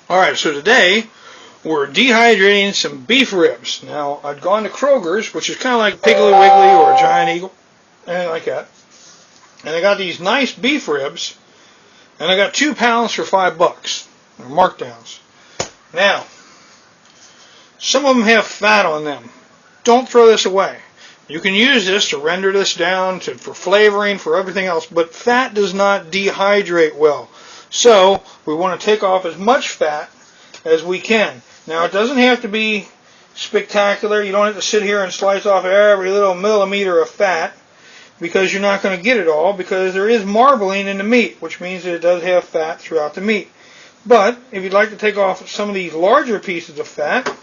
Alright, so today we're dehydrating some beef ribs. Now, I'd gone to Kroger's, which is kind of like Piggly Wiggly or a Giant Eagle, anything like that. And I got these nice beef ribs, and I got 2 pounds for $5. They're markdowns. Now, some of them have fat on them. Don't throw this away. You can use this to render this down for flavoring, for everything else, but fat does not dehydrate well. So, we want to take off as much fat as we can. Now, it doesn't have to be spectacular. You don't have to sit here and slice off every little millimeter of fat, because you're not going to get it all, because there is marbling in the meat, which means that it does have fat throughout the meat. But, if you'd like to take off some of these larger pieces of fat,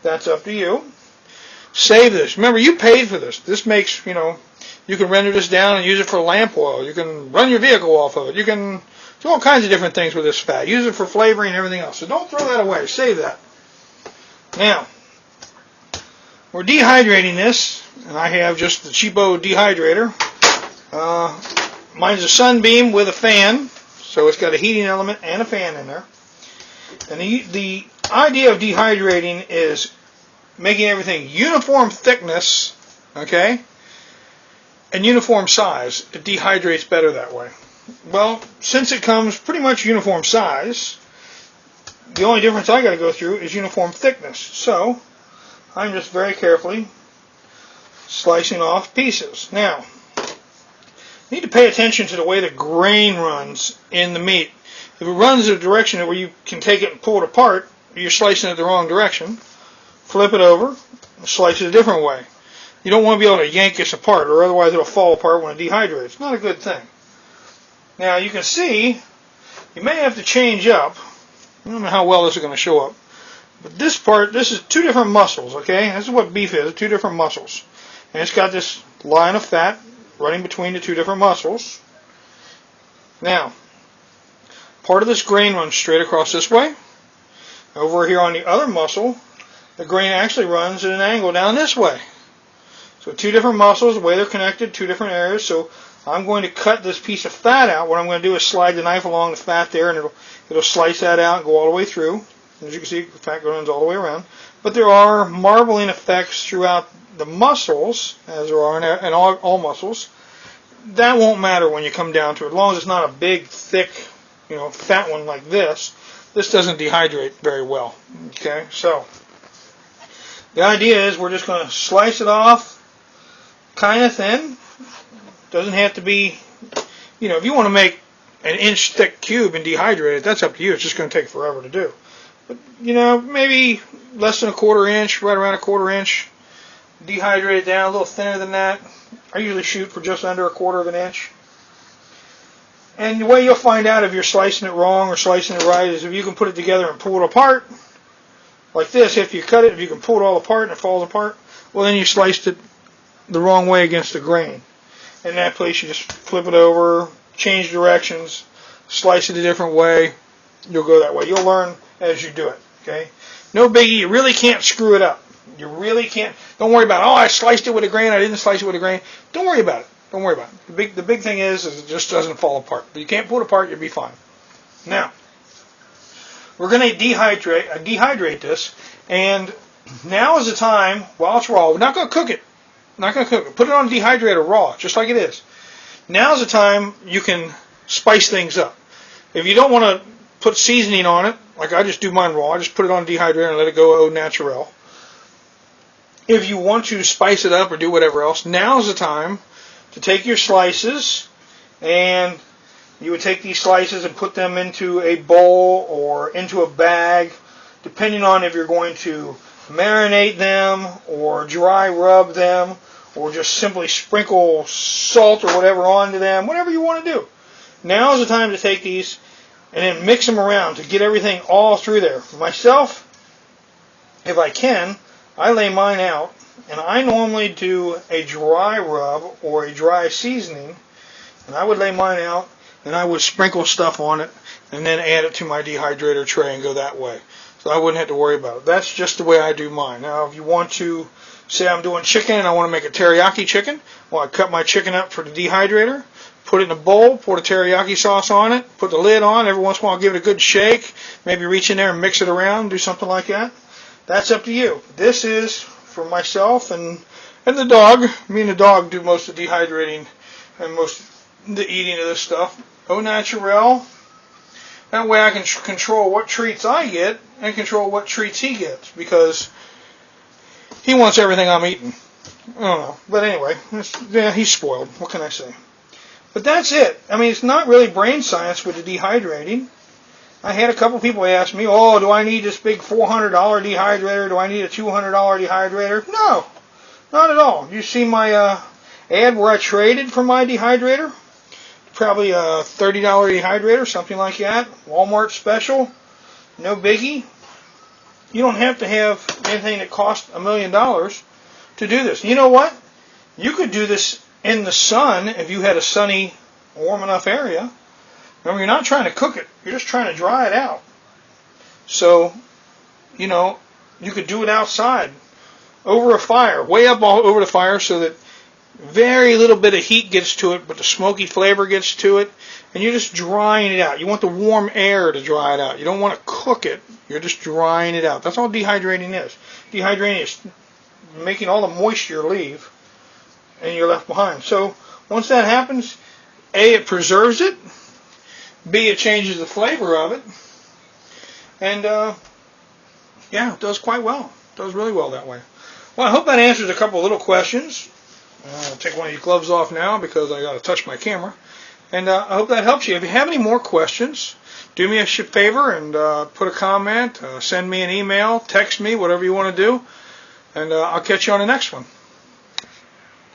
that's up to you. Save this. Remember, you paid for this. This makes, you can render this down and use it for lamp oil. You can run your vehicle off of it. You can do all kinds of different things with this fat. Use it for flavoring and everything else. So don't throw that away. Save that. Now, we're dehydrating this, and I have just the cheapo dehydrator. Mine's a Sunbeam with a fan, so it's got a heating element and a fan in there. And the idea of dehydrating is making everything uniform thickness, okay, and uniform size. It dehydrates better that way. Well, since it comes pretty much uniform size, the only difference I got to go through is uniform thickness. So, I'm just very carefully slicing off pieces. Now, you need to pay attention to the way the grain runs in the meat. If it runs in a direction where you can take it and pull it apart, you're slicing it the wrong direction. Flip it over, and slice it a different way. You don't want to be able to yank this apart, or otherwise it'll fall apart when it dehydrates. It's not a good thing. Now, you can see, you may have to change up. I don't know how well this is going to show up. But this part, this is 2 different muscles, okay? This is what beef is, 2 different muscles. And it's got this line of fat running between the 2 different muscles. Now, part of this grain runs straight across this way. Over here on the other muscle, the grain actually runs at an angle down this way. So 2 different muscles, the way they're connected, 2 different areas. So I'm going to cut this piece of fat out. What I'm going to do is slide the knife along the fat there, and it'll slice that out and go all the way through. As you can see, the fat runs all the way around. But there are marbling effects throughout the muscles, as there are in all muscles. That won't matter when you come down to it, as long as it's not a big, thick, fat one like this. This doesn't dehydrate very well. Okay, so the idea is we're just going to slice it off kind of thin. Doesn't have to be, if you want to make an inch thick cube and dehydrate it, that's up to you. It's just going to take forever to do. But, maybe less than a 1/4 inch, right around a 1/4 inch. Dehydrate it down a little thinner than that. I usually shoot for just under a 1/4 inch. And the way you'll find out if you're slicing it wrong or slicing it right is if you can put it together and pull it apart. Like this, if you cut it, if you can pull it all apart and it falls apart, well, then you sliced it the wrong way against the grain. In that place, you just flip it over, change directions, slice it a different way. You'll go that way. You'll learn as you do it, okay? No biggie. You really can't screw it up. You really can't. Don't worry about, I sliced it with a grain, I didn't slice it with a grain. Don't worry about it. Don't worry about it. The big thing is it just doesn't fall apart. But you can't pull it apart, you'll be fine. Now, we're going to dehydrate this, and now is the time, while it's raw, we're not going to cook it. Not going to cook it. Put it on a dehydrator raw, just like it is. Now's the time you can spice things up. If you don't want to put seasoning on it, like I just do mine raw, I just put it on a dehydrator and let it go au naturel. If you want to spice it up or do whatever else, now's the time to take your slices, and you would take these slices and put them into a bowl or into a bag, depending on if you're going to marinate them or dry rub them or just simply sprinkle salt or whatever onto them, whatever you want to do. Now is the time to take these and then mix them around to get everything all through there. For myself, if I can, I lay mine out, and I normally do a dry rub or a dry seasoning, and I would lay mine out and I would sprinkle stuff on it and then add it to my dehydrator tray and go that way. So I wouldn't have to worry about it. That's just the way I do mine. Now, if you want to Say I'm doing chicken and I want to make a teriyaki chicken. Well, I cut my chicken up for the dehydrator, put it in a bowl, pour the teriyaki sauce on it, put the lid on. Every once in a while, give it a good shake. Maybe reach in there and mix it around, do something like that. That's up to you. This is for myself and the dog. Me and the dog do most of the dehydrating and most of the eating of this stuff. Au naturel. That way I can control what treats I get and control what treats he gets, because he wants everything I'm eating. I don't know. But anyway, yeah, he's spoiled. What can I say? But that's it. I mean, it's not really brain science with the dehydrating. I had a couple people ask me, oh, do I need this big $400 dehydrator? Do I need a $200 dehydrator? No, not at all. You see my ad where I traded for my dehydrator? Probably a $30 dehydrator, something like that. Walmart special. No biggie. You don't have to have anything that costs $1 million to do this. You know what? You could do this in the sun if you had a sunny, warm enough area. Remember, you're not trying to cook it. You're just trying to dry it out. So, you know, you could do it outside, over a fire, way up all over the fire, so that very little bit of heat gets to it, but the smoky flavor gets to it, and you're just drying it out. You want the warm air to dry it out. You don't want to cook it. You're just drying it out. That's all dehydrating is. Dehydrating is making all the moisture leave, and you're left behind. So once that happens, A, it preserves it. B, it changes the flavor of it. And, yeah, it does quite well. It does really well that way. Well, I hope that answers a couple of little questions. I'll take one of these gloves off now because I got to touch my camera. And I hope that helps you. If you have any more questions, do me a favor and put a comment, send me an email, text me, whatever you want to do. And I'll catch you on the next one.